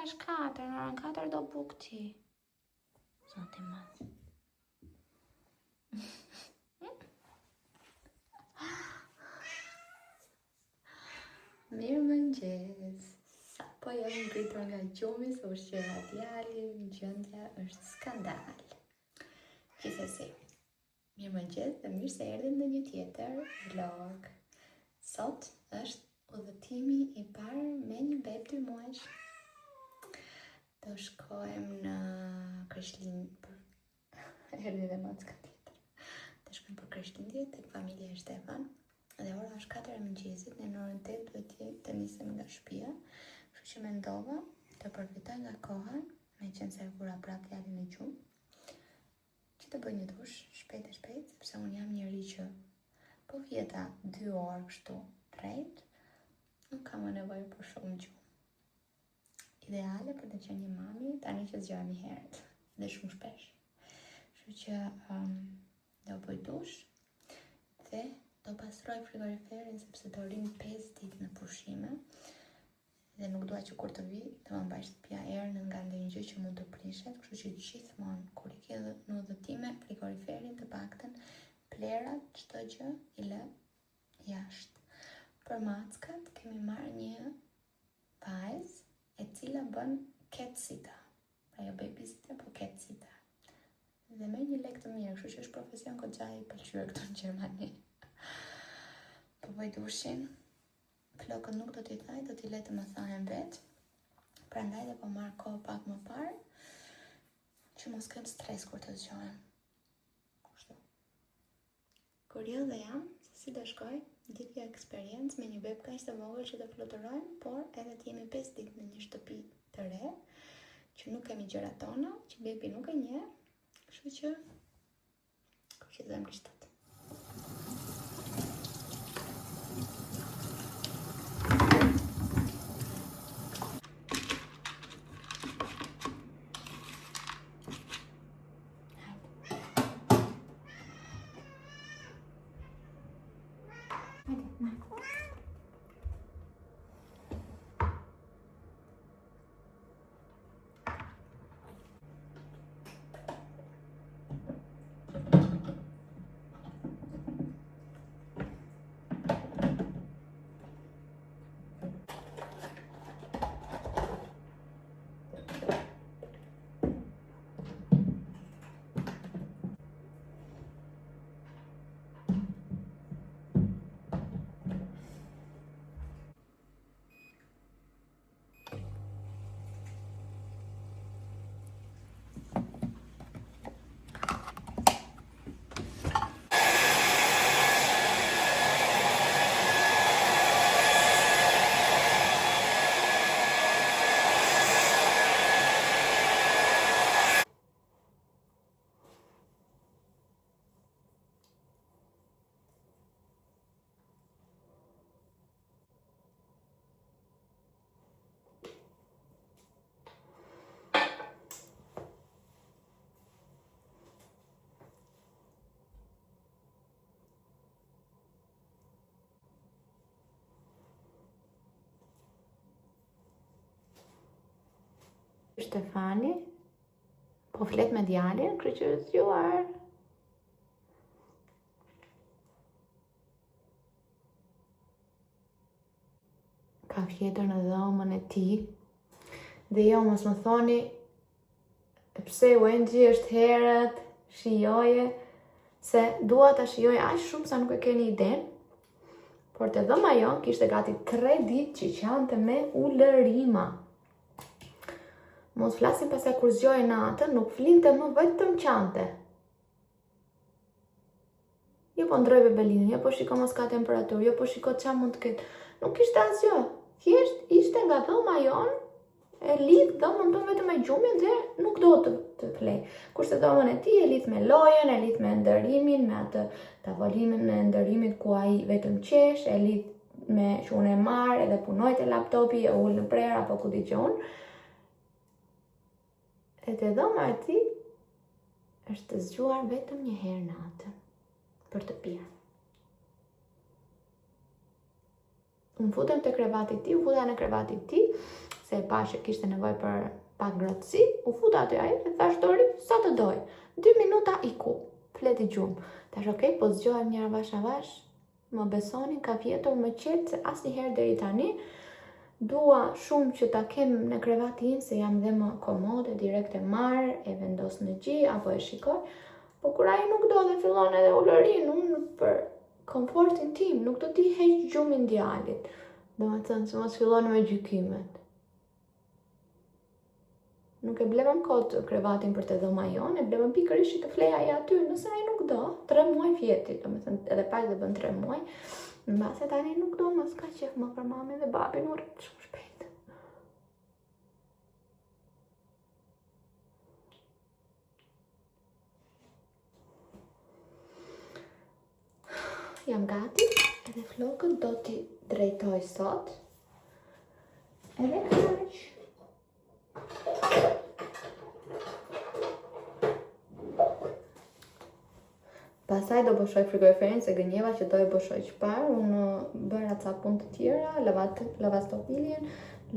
është 4, në orën 4 do buk ti. Zoti madh. Mirëmëngjes. Sa po jam ngritur nga gjumi se ushqyera djali, gjendja është skandal. Gjithsesi, mirëmëngjes dhe mirë se erdhët në një tjetër vlog. Sot është udhëtimi i parë me një beb 2 muajsh. Do shkojmë në Krishtlindje, erdhi dhe macka tjetër. Do shkojmë për Krishtlindje tek familja e Shtefan. Dhe ora është 4 e mëngjesit, në orën 8 duhet të nisem nga shtëpia. Kështu që mendova të përfitoj nga koha, meqense e vura prap djalin e gjumë, që të bëj një dush shpejt, sepse unë jam njëri që po vjeta 2 orë kështu drejt, nuk kam më nevojë për shumë gjumë. Ideale për të qenë një mami, tani që zgjohem një herët dhe shumë shpesh. Kështu që do bëj dush dhe do pastroj frigoriferin sepse do rim 5 ditë në pushime dhe nuk dua që kur të vi të më mbaj shtëpia erën nga ndonjë gjë që mund të prishet, kështu që gjithmonë kur i ke në udhëtime frigoriferin të paktën plerat, çdo gjë i lë jashtë. Për mackat kemi marrë një vajzë e cila bën cat sitter, pra jo babysitter, po cat sitter. Dhe me një lek të mirë, kështu që është profesion goxha i pëlqyer këtu në Gjermani. Po bëj dushin, flokët nuk do t'i thaj, do t'i le të më thahen vetë. Prandaj dhe po marrë kohë pak më parë, që mos kem stres kur të zgjohem. Kështu. Kurioze jam se si do shkoj ditë kjo eksperiencë me një beb kaq të vogël që të fluturojmë, por edhe të jemi 5 ditë në një shtëpi të re, që nuk kemi gjërat tona, që bebi nuk e njeh, kështu që kushizojmë rishtat. Shtefani po flet me djalin, kryqëzjuar. Ka fjetër në dhomën e tij. Dhe jo, mos më thoni pse Wendy është herët, shijoje, se dua ta shijoj aq shumë sa nuk e keni iden. Por te dhoma jon kishte gati 3 ditë që qante me ulërima. Mos flasim pasaj kur zgjoj natën, nuk flinte më, vetëm qante. Jo po ndroj bebelinin, jo po shiko mos ka temperaturë, jo po shiko qa mund të ketë. Nuk ishte asgjë. Thjesht ishte nga dhoma jon, e lidh dhomën tonë vetëm me gjumin dhe nuk do të flej. Kurse dhomën e tij e lidh me lojën, e lidh me ndërimin, me atë tavolimin e ndërimit ku ai vetëm qesh, e lidh me që unë e marr edhe punoj te laptopi, e ul në prerë apo ku digjon. E te dhoma e tij është të zgjuar vetëm një herë natën për të pirë. Unë futem te krevati i tij, u futa në krevatin e tij, se se e pa që kishte nevojë për pak ngrohtësi, u futa aty ai dhe thash Dori, sa të doj. 2 minuta iku. Fleti gjumë. Tash okay, po zgjohem njëra vash avash. Më besoni, ka vjetur më qetë se asnjëherë deri tani. Dua shumë që ta kem në krevatin se jam dhe më komode, direkt e marr, e vendos në gji apo e shikoj. Po kur ai nuk do dhe fillon edhe ulërin, unë për komfortin tim, nuk do t'i heq gjumin djalit. Domethënë që mos fillon me gjykimet. Nuk e blevëm kot krevatin për të dhoma jonë, e blevëm pikërisht që të fleja ai aty, nëse ai nuk do, 3 muaj vjeti, domethënë edhe pak dhe bën 3 muaj. Në base tani nuk do mos ka qef më për mamin dhe babin, u rrit shumë shpejt. Jam gati, edhe flokët do t'i drejtoj sot. Edhe kaq. Pastaj do boshoj frigoriferin se gënjeva që do e boshoj çfarë. Unë bëra ca punë të tjera, lavastopiljen,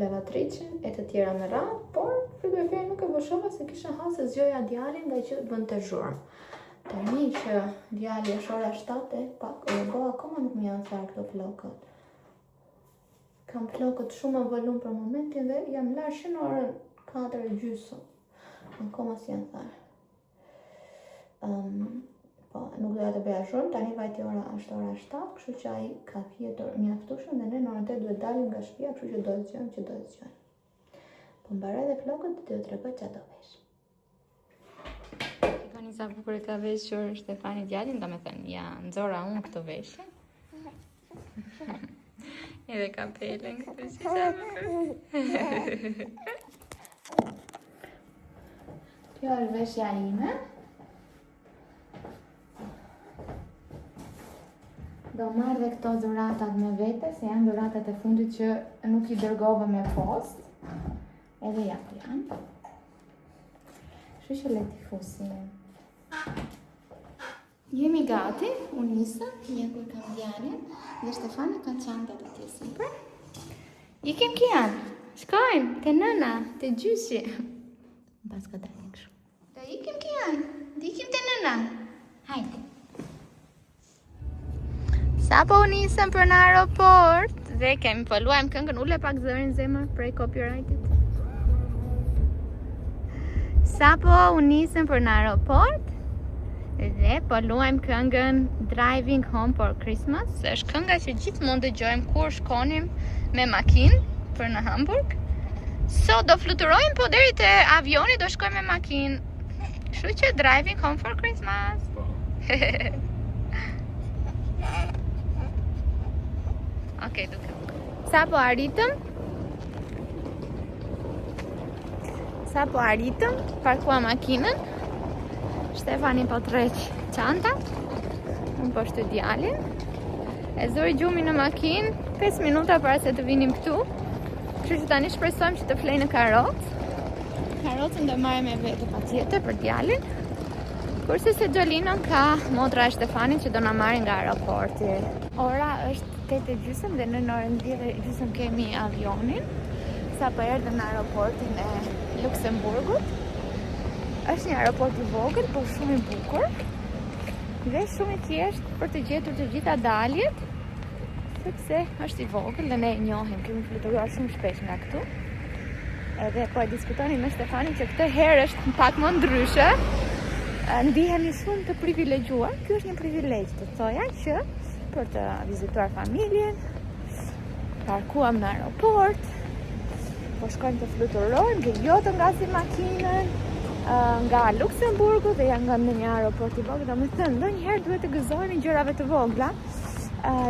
lavatricin e të tjera me radhë, por frigoriferin nuk e boshova se kisha hall se zgjoja djalin nga që bënte zhurmë. Tani që djali është ora 7, pak akoma nuk më janë tharë këto flokët. Kam flokët shumë në volum për momentin dhe jam larë në orën 4:30. Akoma si janë tharë. Po, nuk doja të bëja shumë, tani vajti është ora 7, kështu që ai ka fjetur mjaftueshëm dhe ne në orën 8 duhet dalim nga shtëpia, kështu që do të zgjohem. Po mbaroj edhe flokët, do t'ju tregoj çfarë do vesh. Shikoni sa bukur e ka veshur Stefani djalin, domethënë ja nxora unë këtë veshje. Edhe kapelen këtu si sa bukur. Kjo është veshja ime. Do marrë dhe këto dhuratat me vete, se janë dhuratat e fundit që nuk I dërgova me post. Edhe ja ku janë. Kështu që le t'i fusim. Jemi gati, unë nisëm, ja ku kam djalin, dhe Stefani ka çantat atje sipër. Ikim Kian, shkojmë te nëna, te gjyshi. Mbas ka dalë kështu. Te ikim Kian, ikim te nëna. Hajde. Sa po nisëm për në aeroport dhe kemi po luajmë këngën, ule pak zërin zemër prej copyrightit. Sa po nisëm për në aeroport dhe po luajmë këngën Driving Home for Christmas, është kënga që gjithmonë dëgjojmë kur shkonim me makinë për në Hamburg. Sot do fluturojmë, po deri te avioni do shkojmë me makinë. Kështu që Driving Home for Christmas. Okej, duke. Sa po arritëm, parkua makinën. Stefani po treq çantat. Unë po shty djalin. E zuri gjumin në makinë 5 minuta para se të vinim këtu. Kështu që tani shpresojmë që të flej në karrotë. Karrotën do marrim me vete patjetër për djalin. Kurse se Gjolinën ka motra e Stefanit që do na marrin nga aeroporti. Ora është 8:30 dhe në orën 10:30 kemi avionin. Sa po erdhëm në aeroportin e Luksemburgut. Është një aeroport I vogël, por shumë I bukur. Dhe shumë I thjeshtë për të gjetur të gjitha daljet, sepse është I vogël dhe ne e njohim, kemi fluturuar shumë shpesh nga këtu. Edhe po e diskutoni me Stefanin që këtë herë është pak më ndryshe. Ndihemi shumë të privilegjuar. Ky është një privilegj, të thoja, që për të vizituar familjen, parkuam në aeroport, po shkojmë të fluturojmë, dhe jo të ngasim makinën nga Luksemburgu dhe janë nga një aeroport I vogël, domethënë ndonjëherë duhet të gëzohemi gjërave të vogla.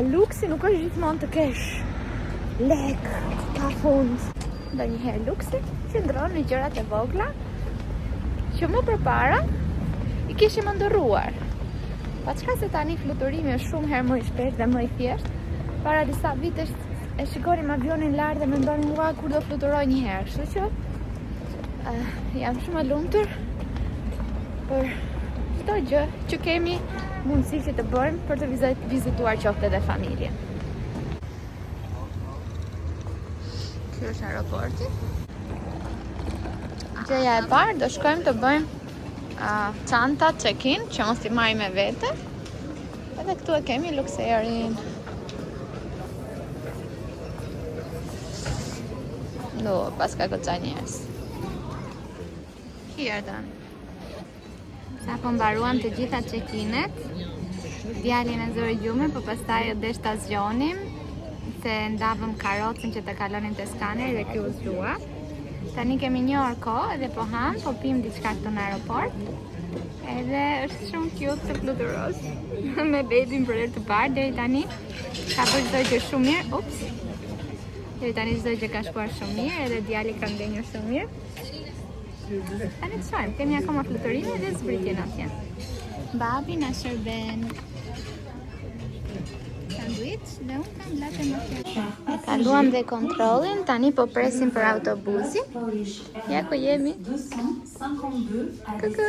Luksi nuk është gjithmonë të kesh lek pafund. Ndonjëherë luksi qëndron në gjërat e vogla që më përpara I kishim ndërruar. Pa çka se tani fluturimi është shumë herë më I shpejtë dhe më I thjeshtë. Para disa vitesh e shikonim avionin lart dhe mendonim ua kur do fluturoj një herë. Kështu që jam shumë e lumtur për çdo gjë që kemi mundësi që të bëjmë për të vizituar qoftë edhe familjen. Ky është aeroporti. Gjëja e parë, do shkojmë të bëjmë çanta check-in, që mos t'i marrim me vete. Edhe këtu e kemi lukserin. No, pas ka goxha njerëz. Here done. Sa po mbaruam të gjitha check-inet. Djalin e zori gjume, po pastaj u desh ta zgjonim se ndavëm karrocën që të kalonin te skaneri dhe kjo u zgjua. Tani kemi një orë kohë edhe po ham, po pim diçka këtu në aeroport. Edhe është shumë cute të fluturos me babyn për herë të parë. Deri tani ka bërë çdo gjë shumë mirë. Ups. Deri tani çdo gjë ka shkuar shumë mirë, edhe djali ka ndenjur shumë mirë. Tani të shojmë, kemi akoma fluturime dhe zbritjen atje. Babi na shërben sandwich dhe unë kam latte macchiato. Kaluam dhe kontrollin, tani po presim për autobusin. Ja ku jemi. Kuku.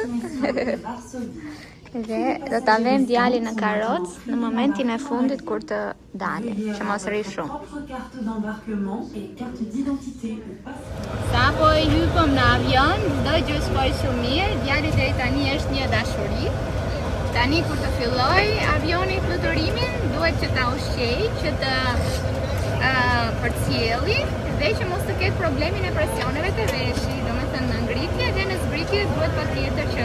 Dhe do ta vëmë djalin në karrocë në momentin e fundit kur të dalim, që mos rri shumë. Sa po e hypëm në avion, çdo gjë shkoi shumë mirë, djali deri tani është një dashuri. Tani kur të filloj avioni fluturimin, duhet që ta ushqej, që të përcjelli dhe që mos të ketë problemin e presioneve të veshit, domethënë në ngritje dhe në zbritje duhet patjetër që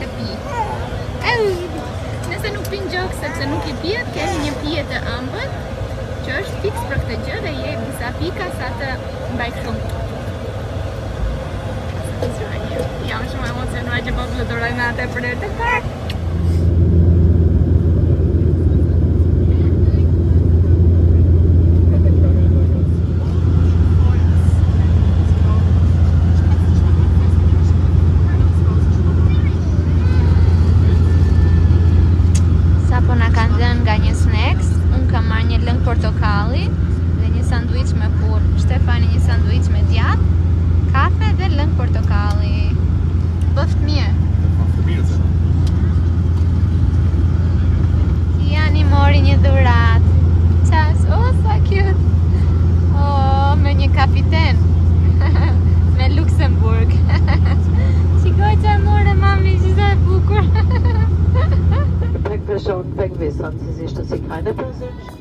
të pi. Nëse nuk pin gjokë sepse nuk i pijet, kemi një pije të ëmbël që është fiks për këtë gjë dhe jep disa pika sa të mbaj shumë. Jam shumë emocionuar që po fluturoj me atë për herë të parë. Portokalli dhe një sanduiç me hurë. Shtefani një sanduiç me djath, kafe dhe lëng portokalli. Bëft mirë. Tiani mori një dhuratë. Qas, oh, sa cute. Oh, me një kapiten. Me Luxemburg. Shikoj që more mami, që sa e bukur. Gepäckperson vergewissern Sie sich, dass Sie keine persönlichen.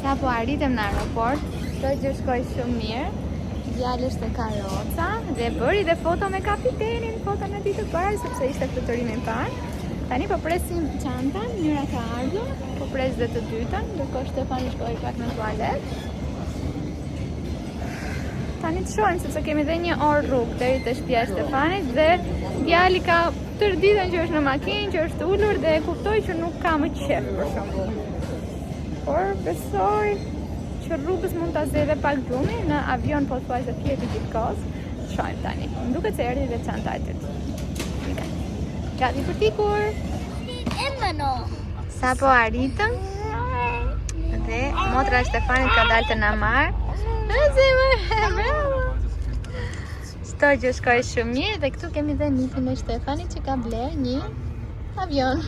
Sa po arritëm në aeroport, çdo gjë shkoi shumë mirë. Djali ishte karroca dhe bëri dhe foto me kapitenin, foton e ditë të parë sepse ishte fluturimi i parë. Tani po presim çantan, njëra ka ardhur, po pres dhe të dytën, ndërkohë Stefani shkoi pak në tualet. Tani të shohim sepse kemi dhe një orë rrugë deri te shtëpia e Stefanit dhe djali ka tërë ditën që është në makinë, që është ulur dhe e kuptoi që nuk ka më qef për shembull. Por besoj që rrugës mund ta zgjidhë pak gjumi, në avion po thuajse fjetë gjithkohës. Shohim tani. Më duket se erdhi dhe çanta e dytë. Gati për tikur. Sa po arritëm dhe motra e Stefanit ka dalë të na marr. Çdo gjë shkoi shumë mirë dhe këtu kemi dhe nitin e Stefanit që ka bler një avion.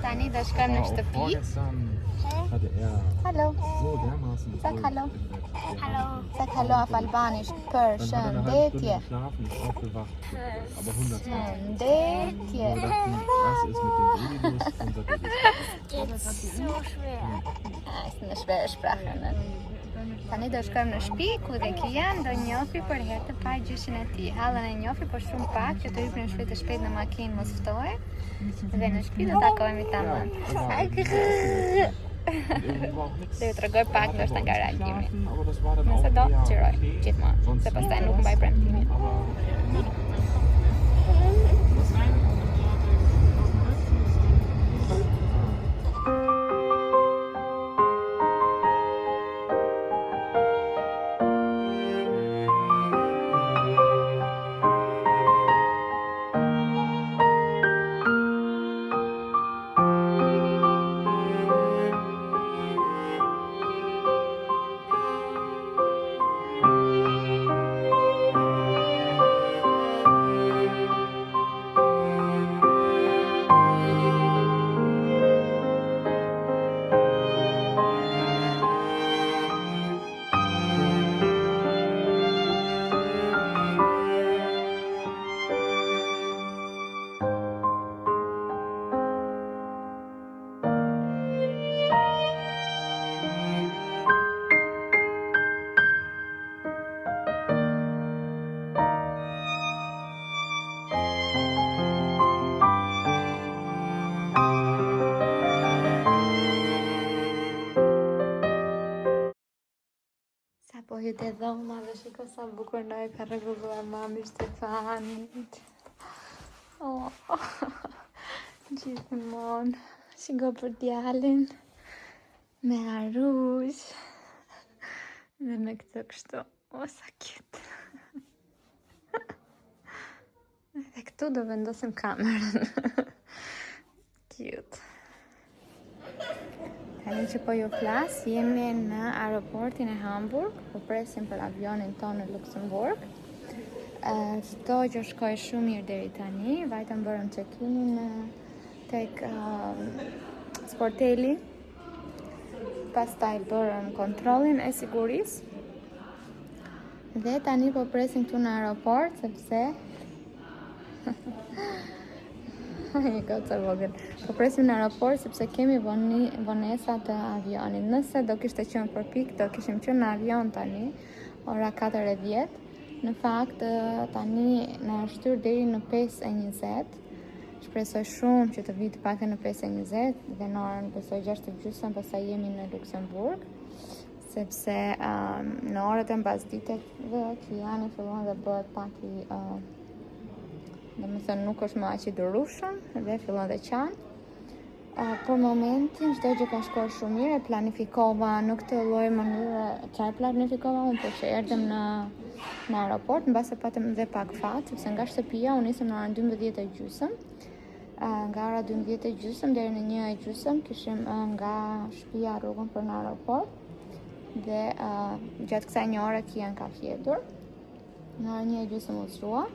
Tani do shkojmë në shtëpi. Hallo. Sag hallo. Hallo. Sag hallo auf Albanisch për shëndetje. Shëndetje. Ist eine schwere Sprache, ne? Tani do shkojmë në shtëpi ku dhe Kian do njofi për herë të parë gjyshin e tij. Hallën e njofi por shumë pak që të hyjmë shpejt e shpejt në makinë mos ftohej. Dhe në shtëpi do takohemi tamam. Dhe ju tregoj pak ndoshta nga reagimi. Nëse do, qiroj gjithmonë, se pastaj nuk mbaj premtimin. Po hite dhoma dhe shiko sa bukur na e ka rregulluar mami Stefanit. Oh, gjithmonë. Shiko për djalin me arush dhe me këtë kështu. O, sa cute. Dhe këtu do vendosim kamerën. Cute. Tani që po ju flas, jemi në aeroportin e Hamburg, po presim për avionin tonë në Luksemburg. Çdo gjë shkoi shumë mirë deri tani, vajtëm bërëm check-in tek sporteli. Pastaj bërëm kontrollin e sigurisë. Dhe tani po presim këtu në aeroport sepse një gocë vogël. Po presim në aeroport sepse kemi vonesa të avionit. Nëse do kishte qenë për pikë, do kishim qenë në avion tani, ora 4:10. Në fakt, tani na është shtyr deri në 5:20. Shpresoj shumë që të vi të paktën në 5:20 dhe në orën besoj 6:30 pastaj jemi në Luksemburg, sepse në orët e mbasditet dhe Kiliani fillon dhe bëhet pak i domethënë nuk është më aq i durueshëm dhe fillon dhe qan. Për momentin çdo gjë ka shkuar shumë mirë, e planifikova në këtë lloj mënyre. Çfarë planifikova unë? Po që erdhëm në aeroport, mbase patëm dhe pak fat, sepse nga shtëpia unë nisëm në orën 12:30. Nga ora 12:30 deri në 1:30 kishim nga shtëpia rrugën për në aeroport. Dhe gjatë kësaj një ore Kian ka fjetur. Në orën 1:30 u zhrua.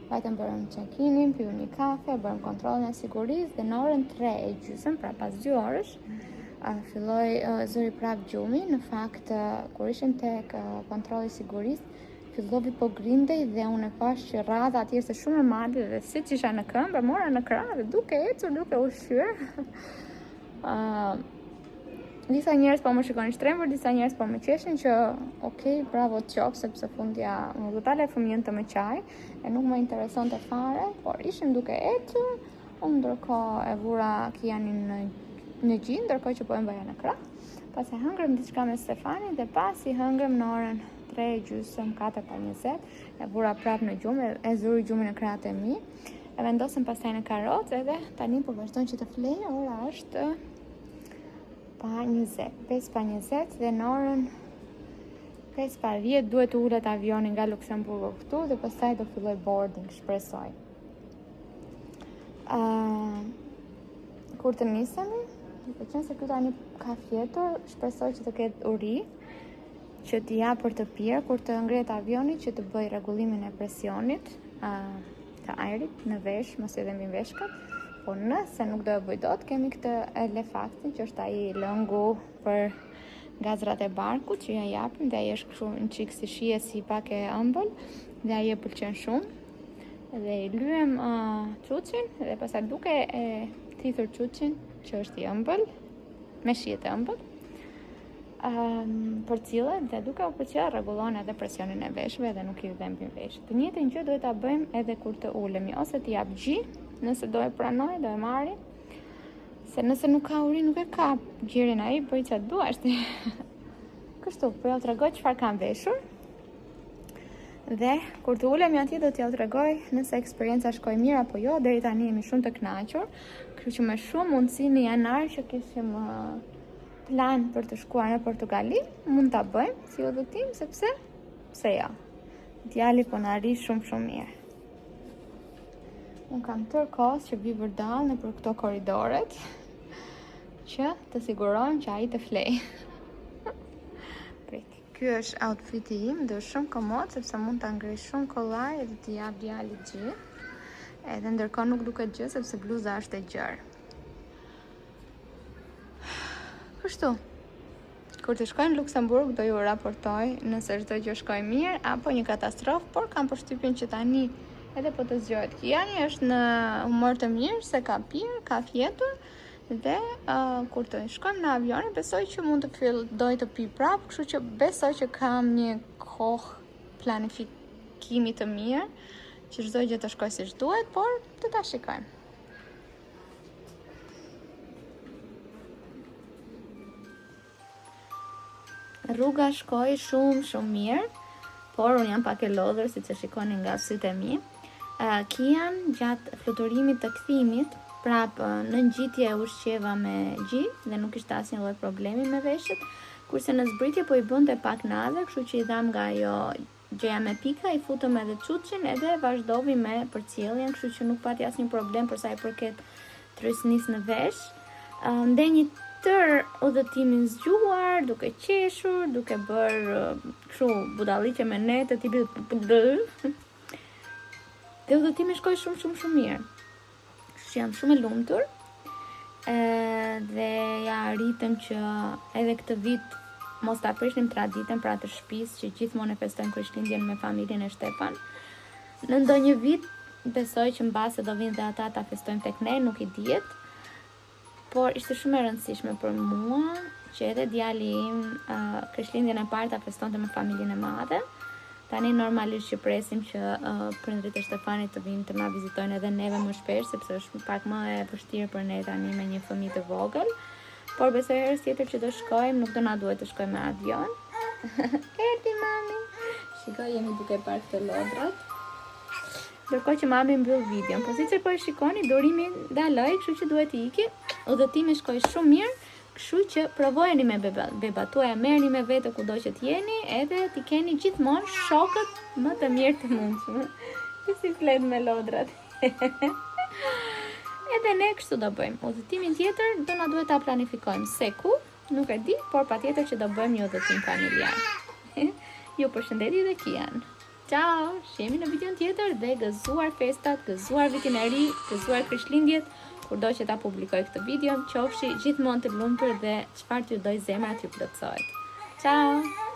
Vajtëm bërëm check-inin, pivëm një kafe, bërëm kontrollin e sigurisë dhe në orën 3:30, pra pas 2 orësh, filloi zëri prap gjumi. Në fakt, kur ishim tek kontrolli i sigurisë, fillovi po grindej dhe unë e pash që rradha atje ishte shumë e madhe dhe siç isha në këmbë, mora në krah dhe duke ecur, duke ushqyer. Disa njerëz po më shikonin shtrembur, disa njerëz po më qeshin që okay, bravo të qof, sepse fundja më votale fëmijën të më qaj e nuk më interesonte fare, por ishim duke ecur. Unë ndërkohë e vura Kianin në gjinë, ndërkohë që po e mbaja në krah. Pas e hëngrëm diçka me Stefanin dhe pas i hëngrëm në orën 3:30, 4:20, e vura prap në gjumë, e zuri gjumin në krahët e mi. E vendosëm pastaj në karrocë edhe tani po vazhdon që të flej, ora është 5:20 dhe në orën 5:10 duhet të ulet avioni nga Luksemburgu këtu dhe pastaj do filloj boarding, shpresoj. Kur të nisemi, duke qenë se këtu tani ka fjetur, shpresoj që të ketë uri, që t'i jap për të pirë kur të ngrihet avioni, që të bëj rregullimin e presionit të ajrit në vesh, mos edhe mbi veshkat. Po nëse nuk do e bëj dot, kemi këtë elefaktin, që është ai lëngu për gazrat e barkut, që ja japim dhe ai është kështu një çik si shije, si pak e ëmbël, dhe ai e pëlqen shumë. Dhe i lyem çuçin dhe pastaj duke e thithur çuçin, që është i ëmbël, me shije të ëmbël, përcillet dhe duke u përcjellë rregullon edhe presionin e veshëve dhe nuk i vë mbi veshë. Të njëjtën gjë duhet ta bëjmë edhe kur të ulemi, ose t'i jap gji, nëse do e pranoj, do e marri. Se nëse nuk ka uri, nuk e ka gjirin ai, bëj çfarë duash ti. Kështu, po ja tregoj çfarë kam veshur. Dhe kur të ulemi atje do t'ja tregoj nëse eksperienca shkoi mirë apo jo. Deri tani jemi shumë të kënaqur. Kështu që me shumë mundësi në janar që kishim plan për të shkuar në Portugali, mund ta bëjmë si udhëtim, sepse pse jo. Djali po na ri shumë mirë. Unë kam tërkohës që vi vërdall në për këto koridoret që të sigurojmë që ai të flej. Prit. Ky është outfiti im, dhe është shumë komod sepse mund ta ngrej shumë kollaj edhe t'i jap djalit gjë. Edhe ndërkohë nuk duket gjë sepse bluza është e gjerë. Kështu. Kur të shkoj në Luksemburg do ju raportoj nëse çdo gjë shkoi mirë apo një katastrofë, por kam përshtypjen që tani edhe po të zgjohet Kiani, është në humor të mirë, se ka pirë, ka fjetur dhe kur të shkojmë në avion, besoj që mund të filloj të pi prapë, kështu që besoj që kam një kohë planifikimi të mirë, që çdo gjë të shkojë siç duhet, por të ta shikojmë. Rruga shkoi shumë mirë, por unë jam pak e lodhur siç e shikoni nga sytë e mi. Kian gjatë fluturimit të kthimit, prapë në ngjitje ushqeva me gji dhe nuk ishte asnjë lloj problemi me veshët, kurse në zbritje po i bënte pak nadhe, kështu që i dham nga ajo gjëja me pika, i futëm edhe çuçin edhe vazhdovi me përcjelljen, kështu që nuk pati asnjë problem për sa i përket trysnisë në vesh. Ndej një tër udhëtimin zgjuar, duke qeshur, duke bërë kështu budalliqe me ne të tipit dhe udhëtimi shkoi shumë mirë. Kështu që jam shumë e lumtur. Dhe ja arritëm që edhe këtë vit mos ta prishnim traditën pra të shtëpisë që gjithmonë e festojmë Krishtlindjen me familjen e Shtefan. Në ndonjë vit besoj që mbase do vinë dhe ata ta festojmë tek ne, nuk i dihet. Por ishte shumë e rëndësishme për mua që edhe djali im Krishtlindjen e parë ta festonte me familjen e madhe. Tani normalisht që presim që prindrit e Shtefanit të vinë të na vizitojnë edhe neve më shpesh, sepse është pak më e vështirë për ne tani me një fëmijë të vogël. Por besoj herës tjetër që do shkojmë, nuk do na duhet të shkojmë me avion. Erdi mami. Shikoj, jemi duke parë këto lodrat. Ndërkohë që mami mbyll videon, po siç e po e shikoni, durimi ndaloi, kështu që duhet të iki. Udhëtimi shkoi shumë mirë, kështu që provojeni me bebat tuaja, merrni me vete kudo që t'jeni, edhe t'i keni gjithmonë shokët më të mirë të mundshëm. Si flet me lodrat. Edhe ne kështu do bëjmë. Udhëtimin tjetër do na duhet ta planifikojmë. Se ku? Nuk e di, por patjetër që do bëjmë një udhëtim familjar. Ju përshëndetje dhe Kian. Ciao! Shihemi në videon tjetër dhe gëzuar festat, gëzuar vitin e ri, gëzuar Krishtlindjet. Kurdo që ta publikoj këtë video, qofshi gjithmonë të lumtur dhe çfarë t'ju doj zemra t'ju plotësohet. Ciao!